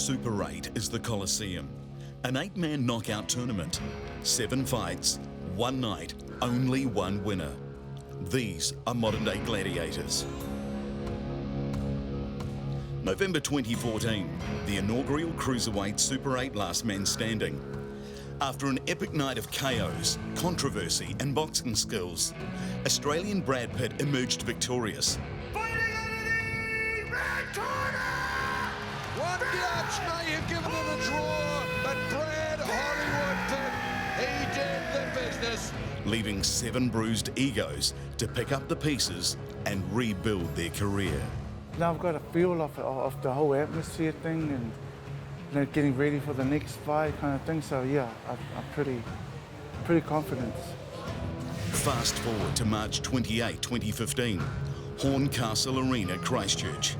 Super 8 is the Coliseum, an 8-man knockout tournament. 7 fights, 1 night, only 1 winner. These are modern-day gladiators. November 2014, the inaugural Cruiserweight Super 8 last man standing. After an epic night of KOs, controversy and boxing skills, Australian Brad Pitt emerged victorious. Fighting out of the red corner! One judge may have given it a draw, but Brad Hollywood Pitt, he did the business. Leaving 7 bruised egos to pick up the pieces and rebuild their career. Now I've got a feel of the whole atmosphere thing and getting ready for the next fight kind of thing. So yeah, I'm pretty confident. Fast forward to March 28, 2015, Horncastle Arena, Christchurch,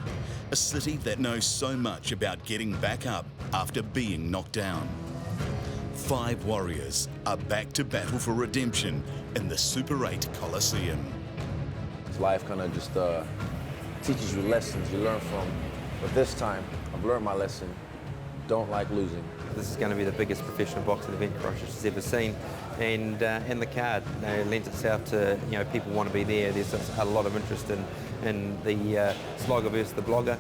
a city that knows so much about getting back up after being knocked down. 5 warriors are back to battle for redemption in the Super 8 Coliseum. Life kind of just teaches you lessons you learn from, but this time I've learned my lesson. Don't like losing. This is going to be the biggest professional boxing event Christchurch has ever seen, and the card lends itself to people want to be there. There's a lot of interest in the Slogger versus the Blogger,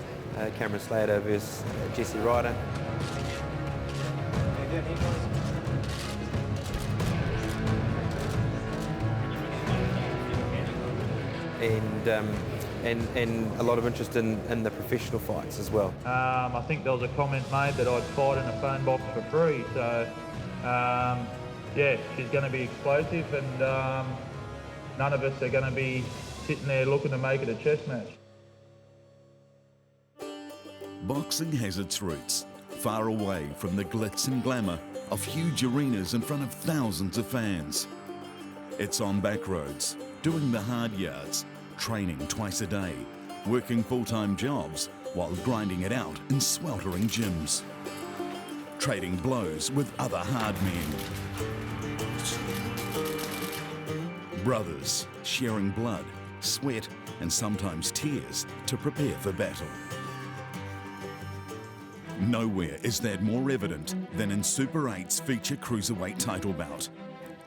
Cameron Slater versus Jesse Ryder. And a lot of interest in the professional fights as well. I think there was a comment made that I'd fight in a phone box for free, so yeah, she's going to be explosive, and none of us are going to be sitting there looking to make it a chess match. Boxing has its roots far away from the glitz and glamour of huge arenas in front of thousands of fans. It's on back roads, doing the hard yards, training twice a day, working full-time jobs while grinding it out in sweltering gyms, trading blows with other hard men. Brothers sharing blood, sweat and sometimes tears to prepare for battle. Nowhere is that more evident than in Super 8's feature cruiserweight title bout.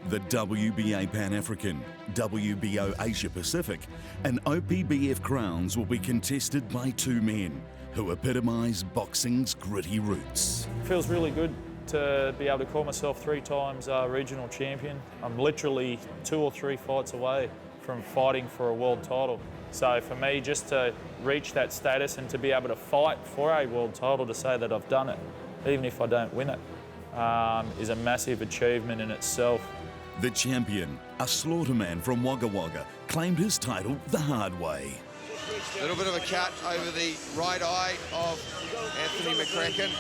The WBA Pan-African, WBO Asia Pacific and OPBF crowns will be contested by 2 men who epitomise boxing's gritty roots. It feels really good to be able to call myself 3 times regional champion. I'm literally 2 or 3 fights away from fighting for a world title. So for me, just to reach that status and to be able to fight for a world title, to say that I've done it, even if I don't win it, is a massive achievement in itself. The champion, a slaughterman from Wagga Wagga, claimed his title the hard way. A little bit of a cut over the right eye of Anthony McCracken.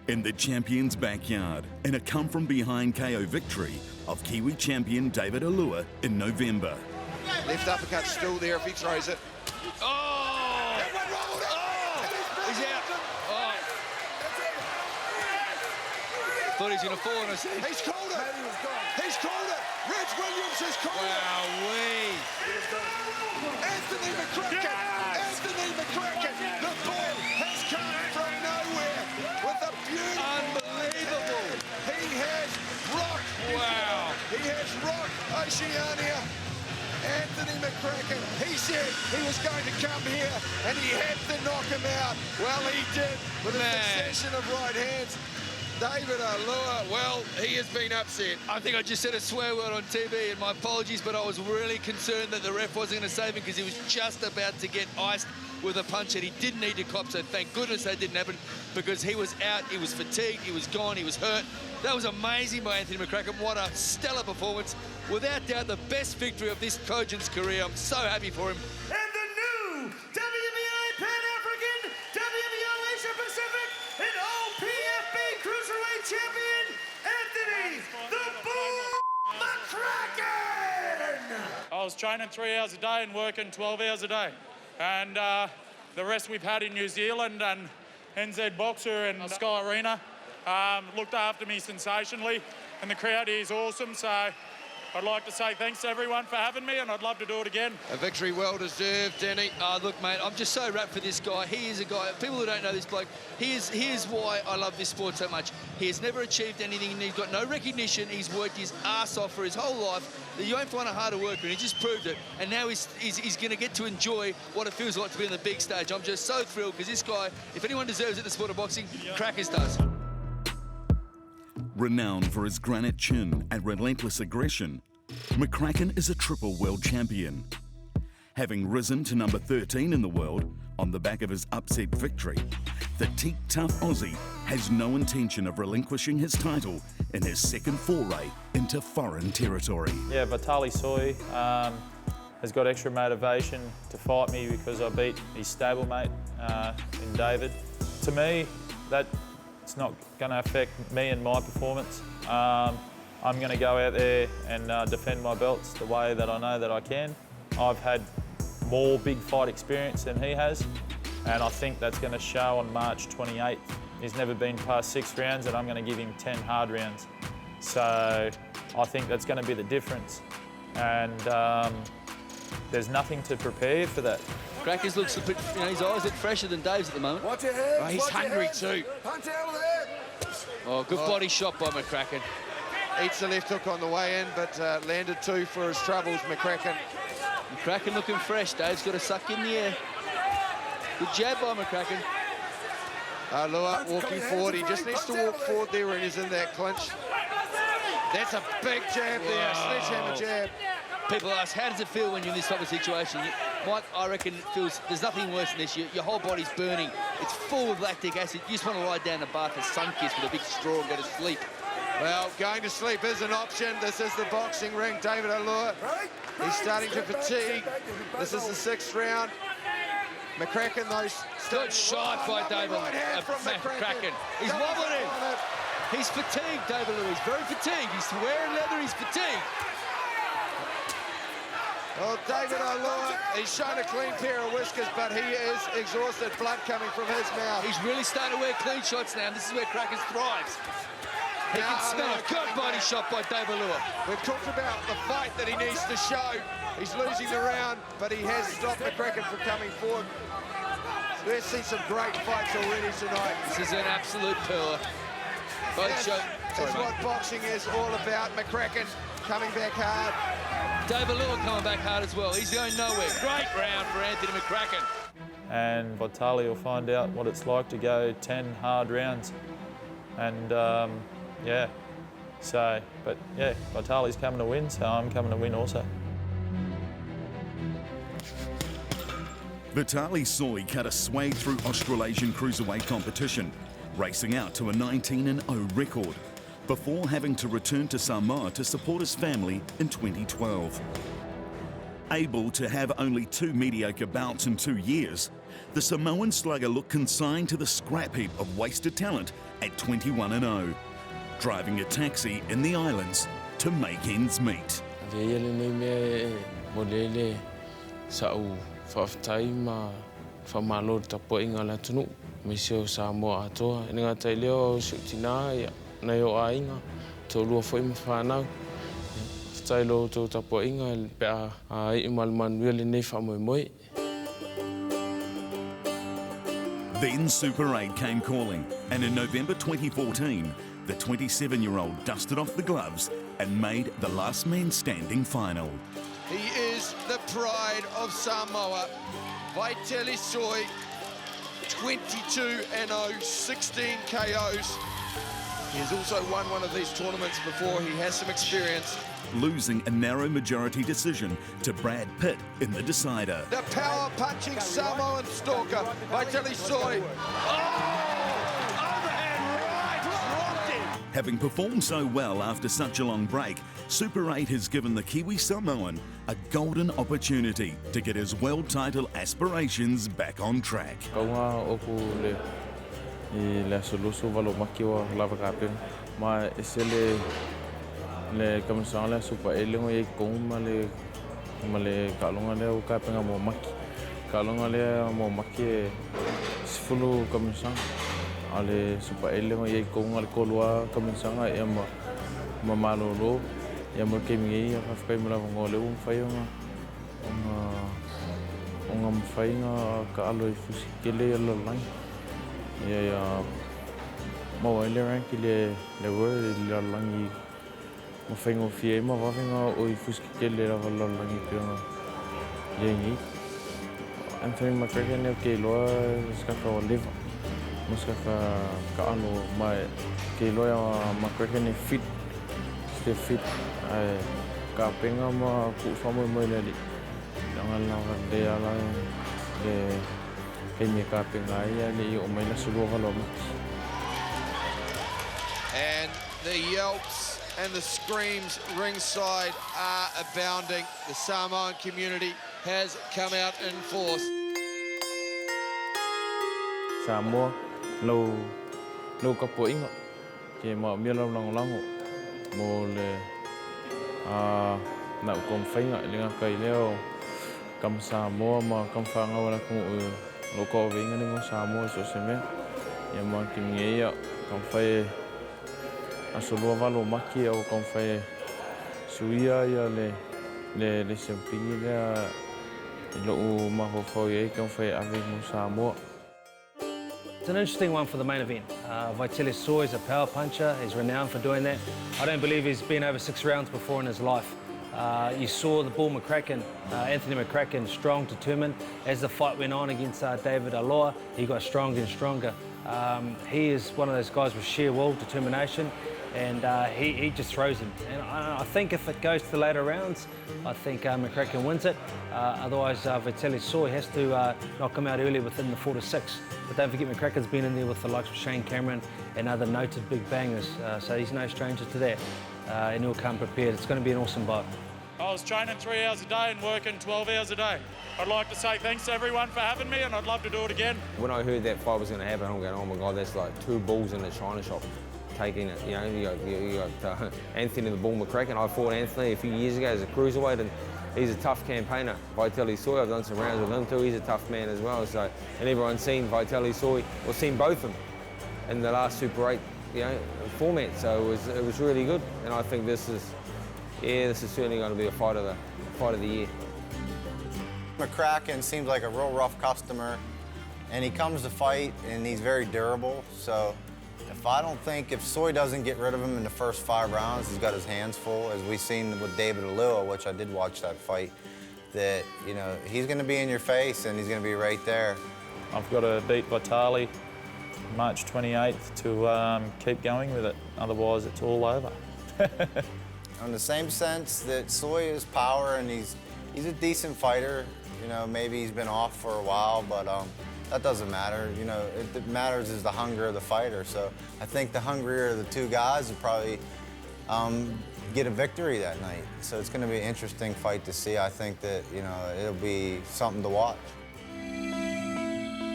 In the champion's backyard, in a come-from-behind KO victory of Kiwi champion David Alua in November. Left uppercut still there if he throws it. Oh! He's out. Oh. Thought he was going to fall on us. He's called it. He's called it. Reg Williams has called it. Wow-wee. Anthony McCracken. Anthony McCracken. The ball has come from nowhere with a beautiful. Unbelievable. He has rocked. Wow. He has rocked Oceania. Anthony McCracken, he said he was going to come here and he had to knock him out. Well, he did with a succession of right hands. David Alua, well, he has been upset. I think I just said a swear word on TV, and my apologies, but I was really concerned that the ref wasn't going to save him because he was just about to get iced with a punch that he didn't need to cop, so thank goodness that didn't happen because he was out, he was fatigued, he was gone, he was hurt. That was amazing by Anthony McCracken. What a stellar performance. Without doubt, the best victory of this Trojan's career. I'm so happy for him. And the new WBA Pan-African, WBO Asia Pacific, and OPFB Cruiserweight Champion, Anthony the Bull McCracken! I was training 3 hours a day and working 12 hours a day. And the rest we've had in New Zealand and NZ Boxer and Sky Arena looked after me sensationally, and the crowd here is awesome. So I'd like to say thanks to everyone for having me, and I'd love to do it again. A victory well deserved, Danny. Look, mate, I'm just so wrapped for this guy. He is a guy, people who don't know this bloke, he is why I love this sport so much. He has never achieved anything, and he's got no recognition. He's worked his ass off for his whole life. You won't find it harder worker, and he just proved it. And now he's going to get to enjoy what it feels like to be on the big stage. I'm just so thrilled, because this guy, if anyone deserves it in the sport of boxing, Crackers does. Renowned for his granite chin and relentless aggression, McCracken is a triple world champion. Having risen to number 13 in the world on the back of his upset victory, the teak-tough Aussie has no intention of relinquishing his title in his second foray into foreign territory. Yeah, Vitaly Soy has got extra motivation to fight me because I beat his stablemate in David. To me, it's not going to affect me and my performance. I'm going to go out there and defend my belts the way that I know that I can. I've had more big fight experience than he has, and I think that's going to show on March 28th. He's never been past 6 rounds, and I'm going to give him 10 hard rounds. So I think that's going to be the difference, and there's nothing to prepare for that. Crackers looks a bit, his eyes look fresher than Dave's at the moment. Watch your head. He's hungry too. Punch out of there. Oh, good body shot by McCracken. Eats the left hook on the way in, but landed 2 for his troubles, McCracken. McCracken looking fresh. Dave's got to suck in the air. Good jab by McCracken. Lua walking forward. He just needs to walk forward there when he's in that clinch. That's a big jab there, sledgehammer jab. People ask, how does it feel when you're in this type of situation? Mike, I reckon it feels, there's nothing worse than this. Your whole body's burning. It's full of lactic acid. You just want to lie down in a bath of sun-kissed with a big straw and go to sleep. Well, going to sleep is an option. This is the boxing ring. David Alua, he's starting to fatigue. This is the 6th round. McCracken, though, good shot by David McCracken. He's wobbling him. He's fatigued, David Alua. He's very fatigued. He's wearing leather. He's fatigued. Well, David Alua, he's shown a clean pair of whiskers, but he is exhausted, blood coming from his mouth. He's really starting to wear clean shots now, and this is where Crackers thrives. He can smell a good body shot by David Alua. We've talked about the fight that he needs to show. He's losing the round, but he has stopped McCracken from coming forward. We've seen some great fights already tonight. This is an absolute pearler. That's what boxing is all about. McCracken coming back hard. David Alua coming back hard as well. He's going nowhere. Great round for Anthony McCracken. And Vitaly will find out what it's like to go 10 hard rounds. And yeah, so, but yeah, Vitaly's coming to win, so I'm coming to win also. Vitaly Soy cut a swag through Australasian cruiserweight competition, racing out to a 19-0 record, before having to return to Samoa to support his family in 2012. Able to have only 2 mediocre bouts in 2 years, the Samoan slugger looked consigned to the scrap heap of wasted talent at 21-0, driving a taxi in the islands to make ends meet. Then Super 8 came calling, and in November 2014, the 27-year-old dusted off the gloves and made the last man standing final. He is the pride of Samoa. Vitaly Soy, 22-0, 16 KOs. He has also won one of these tournaments before. He has some experience. Losing a narrow majority decision to Brad Pitt in the decider. The power-punching Samoan stalker, Vitaly Soy. Having performed so well after such a long break, Super 8 has given the Kiwi Samoan a golden opportunity to get his world title aspirations back on track. Le commission le super elengo ye koma le kalonga le o ka penga mo maki kalonga le mo maki sifulu commission ale super elengo ye koma le kolwa commission e mo malolo ia mo ke mingi ia whai mala ngo le whai onga mwhai ngā ka alo I fusikele alo lang. Ia mau ele ranki le word le lang I mwhai ngō fie ma wawenga o I fusikele alo lang I pionga. Ia ngi. Anthony McCracken ne ke loa skaka o leva. Muskaka ka alo mai ke loa McCracken ne fit. Stay fit. Ka penga ma ku whamu mai le li. Jangan lawan dia lah le kenya ka penga ia le o mai la sulu halo. And the yelps and the screams ringside are abounding. The Samoan community has come out in force. Samoa lo ka po inga ke ma mi lo lang mo le na kom fainga linga kai leo kam Samoa ma kam fanga wala ko lo ko venga ni mo Samoa so se me ya ma ki ngeia kam fai asolo valo maki o kam fai suia ya le sempingi le lo ma ho foi kam fai ave mo Samoa. It's an interesting one for the main event. Vitaly Soy is a power puncher. He's renowned for doing that. I don't believe he's been over 6 rounds before in his life. You saw the bull McCracken, Anthony McCracken, strong, determined. As the fight went on against David Aloha, he got stronger and stronger. He is one of those guys with sheer will, determination, and he just throws him. And I think if it goes to the later rounds, I think McCracken wins it. Otherwise, Vitaly Soy has to knock him out early within the 4 to 6. But don't forget, McCracken's been in there with the likes of Shane Cameron and other noted big bangers, so he's no stranger to that. And he'll come prepared. It's going to be an awesome bout. I was training 3 hours a day and working 12 hours a day. I'd like to say thanks to everyone for having me, and I'd love to do it again. When I heard that fight was going to happen, I'm going, oh my God, that's like 2 bulls in a china shop taking it. You know, you got Anthony the Bull McCracken. I fought Anthony a few years ago as a cruiserweight, and he's a tough campaigner. Vitaly Soy, I've done some rounds with him too. He's a tough man as well. So, and everyone's seen Vitaly Soy, or seen both of them in the last Super 8, format. So it was really good, and I think this is certainly going to be a fight of the year. McCracken seems like a real rough customer, and he comes to fight, and he's very durable. So if Soy doesn't get rid of him in the first 5 rounds, he's got his hands full, as we've seen with David Aloha, which I did watch that fight, that, he's going to be in your face, and he's going to be right there. I've got to beat Vitaly March 28th to keep going with it. Otherwise, it's all over. In the same sense that Soy is power, and he's a decent fighter. Maybe he's been off for a while, but that doesn't matter. It matters is the hunger of the fighter. So I think the hungrier of the 2 guys will probably get a victory that night. So it's going to be an interesting fight to see. I think that, it'll be something to watch.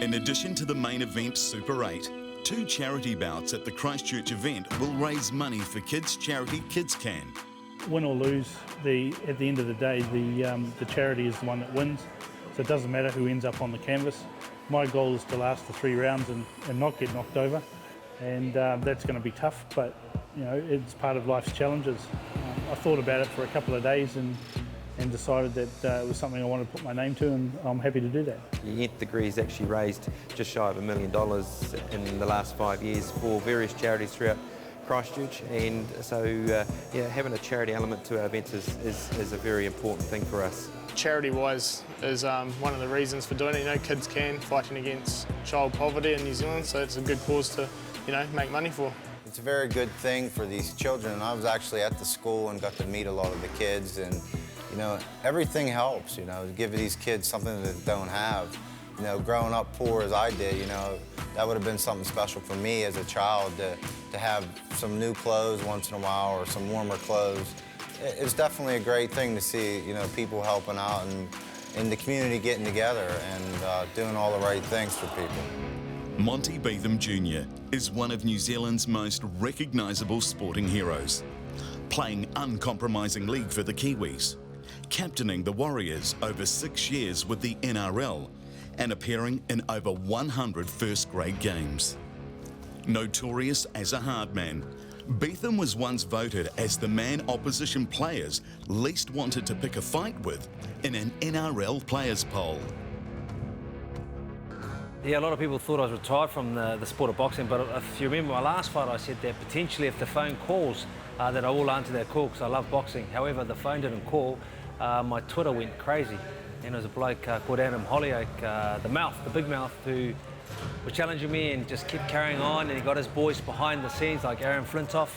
In addition to the main event Super 8, 2 charity bouts at the Christchurch event will raise money for kids' charity Kids Can. Win or lose, at the end of the day, the charity is the one that wins. So it doesn't matter who ends up on the canvas. My goal is to last the 3 rounds and not get knocked over. And that's going to be tough, but it's part of life's challenges. I thought about it for a couple of days and decided that it was something I wanted to put my name to, and I'm happy to do that. The Nth Degree's actually raised just shy of $1 million in the last 5 years for various charities throughout Christchurch, and so having a charity element to our events is a very important thing for us. Charity-wise is one of the reasons for doing it. Kids can, fighting against child poverty in New Zealand, so it's a good cause to, make money for. It's a very good thing for these children. I was actually at the school and got to meet a lot of the kids, and everything helps. To give these kids something that they don't have. Growing up poor as I did, that would have been something special for me as a child to have some new clothes once in a while or some warmer clothes. It's definitely a great thing to see, people helping out and the community getting together and doing all the right things for people. Monty Beetham Jr. is one of New Zealand's most recognisable sporting heroes, playing uncompromising league for the Kiwis, captaining the Warriors over 6 years with the NRL, and appearing in over 100 first-grade games. Notorious as a hard man, Beetham was once voted as the man opposition players least wanted to pick a fight with in an NRL players poll. Yeah, a lot of people thought I was retired from the sport of boxing, but if you remember my last fight, I said that potentially if the phone calls, that I will answer that call because I love boxing. However, the phone didn't call. My Twitter went crazy. And there was a bloke called Adam Hollyoake, the big mouth, who was challenging me and just kept carrying on, and he got his boys behind the scenes like Aaron Flintoff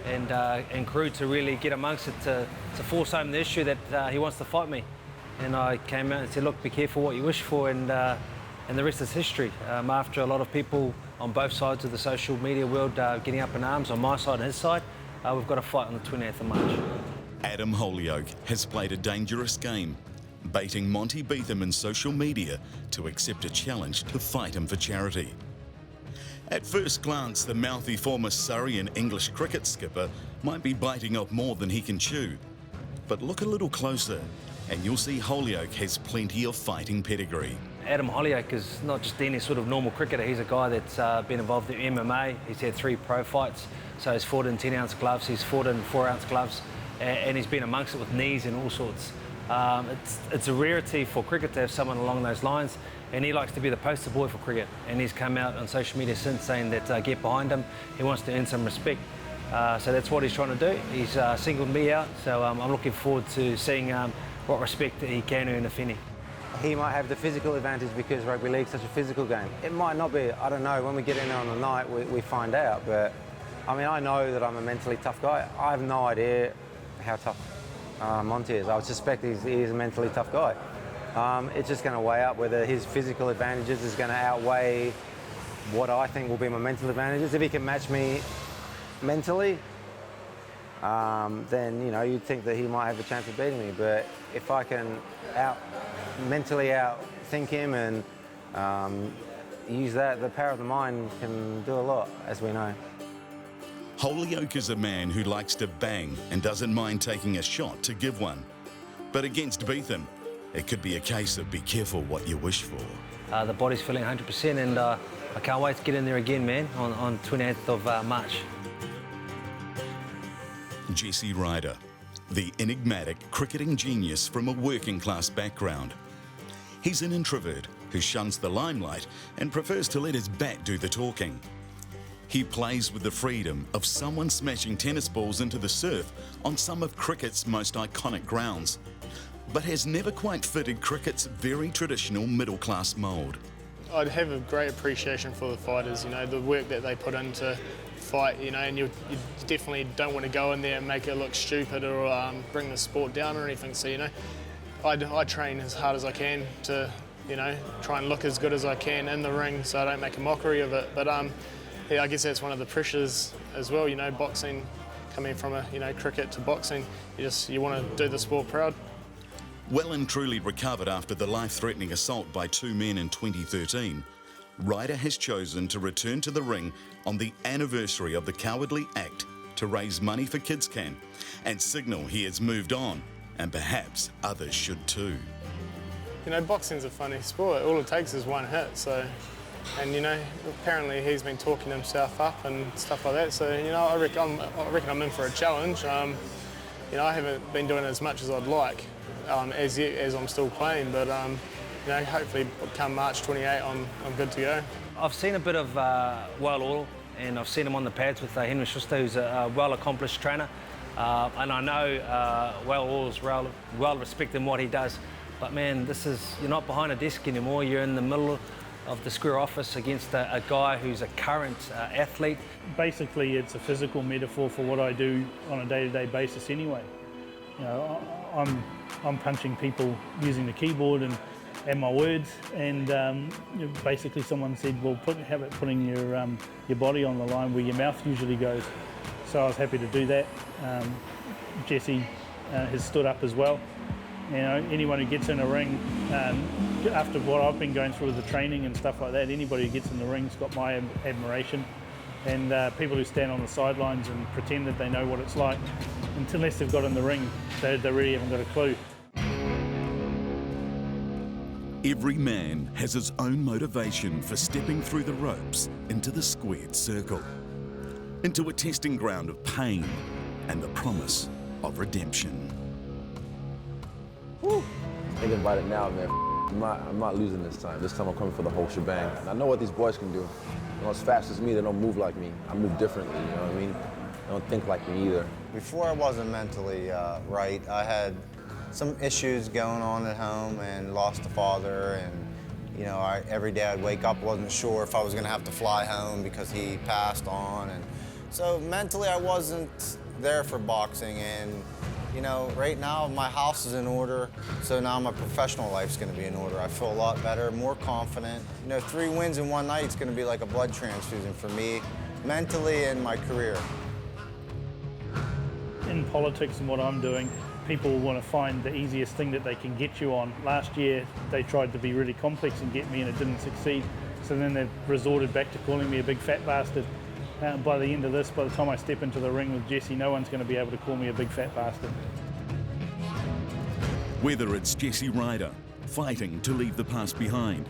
and crew to really get amongst it to force home the issue that he wants to fight me. And I came out and said, look, be careful what you wish for, and the rest is history. After a lot of people on both sides of the social media world getting up in arms on my side and his side, we've got a fight on the 28th of March. Adam Hollyoake has played a dangerous game, baiting Monty Beetham in social media to accept a challenge to fight him for charity. At first glance, the mouthy former Surrey and English cricket skipper might be biting off more than he can chew. But look a little closer and you'll see Hollyoake has plenty of fighting pedigree. Adam Hollyoake is not just any sort of normal cricketer. He's a guy that's been involved in MMA. He's had 3 pro fights, so he's fought in 10-ounce gloves, he's fought in 4-ounce gloves, and he's been amongst it with knees and all sorts. It's a rarity for cricket to have someone along those lines, and he likes to be the poster boy for cricket. And he's come out on social media since saying that get behind him. He wants to earn some respect. So that's what he's trying to do. He's singled me out, so I'm looking forward to seeing what respect he can earn, if any. He might have the physical advantage because rugby league's such a physical game. It might not be, I don't know, when we get in there on the night we find out, but I mean, I know that I'm a mentally tough guy. I have no idea how tough Monty is. I would suspect he is a mentally tough guy. It's just going to weigh up whether his physical advantages is going to outweigh what I think will be my mental advantages. If he can match me mentally, then, you know, you'd think that he might have a chance of beating me. But if I can mentally outthink him and use that, the power of the mind can do a lot, as we know. Hollyoake is a man who likes to bang and doesn't mind taking a shot to give one. But against Beetham, it could be a case of be careful what you wish for. The body's feeling 100%, and I can't wait to get in there again, man, on 28th of March. Jesse Ryder, the enigmatic cricketing genius from a working class background. He's an introvert who shuns the limelight and prefers to let his bat do the talking. He plays with the freedom of someone smashing tennis balls into the surf on some of cricket's most iconic grounds, but has never quite fitted cricket's very traditional middle-class mould. I'd have a great appreciation for the fighters, you know, the work that they put into fight, you know, and you definitely don't want to go in there and make it look stupid or bring the sport down or anything. So, you know, I train as hard as I can to, you know, try and look as good as I can in the ring so I don't make a mockery of it. But yeah, I guess that's one of the pressures as well, you know, boxing, coming from cricket to boxing, you want to do the sport proud. Well and truly recovered after the life-threatening assault by 2 men in 2013, Ryder has chosen to return to the ring on the anniversary of the Cowardly Act to raise money for KidsCan and signal he has moved on, and perhaps others should too. You know, boxing's a funny sport. All it takes is one hit, so... And, you know, apparently he's been talking himself up and stuff like that, so, you know, I reckon I'm in for a challenge. You know, I haven't been doing as much as I'd like as I'm still playing, but, you know, hopefully come March 28, I'm good to go. I've seen a bit of Well Oil, and I've seen him on the pads with Henry Schuster, who's a well-accomplished trainer. And I know Well Oil's well respected in what he does. But, man, you're not behind a desk anymore. You're in the middle of the square office against a guy who's a current athlete. Basically, it's a physical metaphor for what I do on a day-to-day basis anyway. You know, I'm punching people using the keyboard and my words, and basically someone said, well, how about putting your body on the line where your mouth usually goes? So I was happy to do that. Jesse has stood up as well. You know, anyone who gets in a ring, after what I've been going through with the training and stuff like that, anybody who gets in the ring's got my admiration. And people who stand on the sidelines and pretend that they know what it's like, unless they've got in the ring, they really haven't got a clue. Every man has his own motivation for stepping through the ropes into the squared circle. into a testing ground of pain and the promise of redemption. Woo. Thinking about it now, man, I'm not losing this time. This time I'm coming for the whole shebang. And I know what these boys can do. You know, as fast as me, they don't move like me. I move differently, you know what I mean? They don't think like me either. Before I wasn't mentally right, I had some issues going on at home and lost a father, and you know, every day I'd wake up, wasn't sure if I was gonna have to fly home because he passed on. And so mentally I wasn't there for boxing, and you know, right now my house is in order, so now my professional life's gonna be in order. I feel a lot better, more confident. You know, 3 wins in one night is gonna be like a blood transfusion for me, mentally and my career. In politics and what I'm doing, people want to find the easiest thing that they can get you on. Last year, they tried to be really complex and get me, and it didn't succeed. So then they've resorted back to calling me a big fat bastard. By the end of this, by the time I step into the ring with Jesse, no one's going to be able to call me a big fat bastard. Whether it's Jesse Ryder fighting to leave the past behind,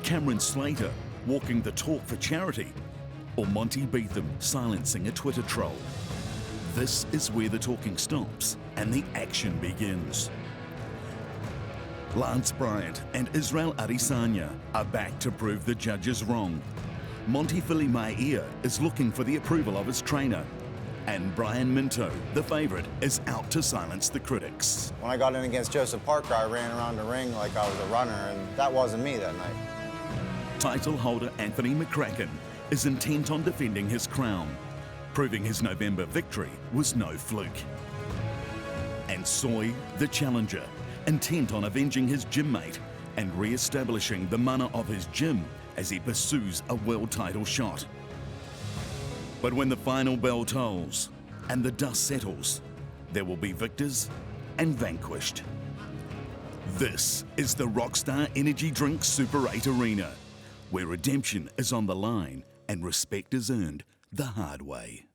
Cameron Slater walking the talk for charity, or Monty Beetham silencing a Twitter troll, this is where the talking stops and the action begins. Lance Bryant and Israel Adesanya are back to prove the judges wrong. Monty Fili-Maia is looking for the approval of his trainer, and Brian Minto, the favourite, is out to silence the critics. When I got in against Joseph Parker, I ran around the ring like I was a runner, and that wasn't me that night. Title holder Anthony McCracken is intent on defending his crown, proving his November victory was no fluke. And Soy, the challenger, intent on avenging his gym mate and re-establishing the mana of his gym as he pursues a world title shot. But when the final bell tolls and the dust settles, there will be victors and vanquished. This is the Rockstar Energy Drink Super 8 Arena, where redemption is on the line and respect is earned the hard way.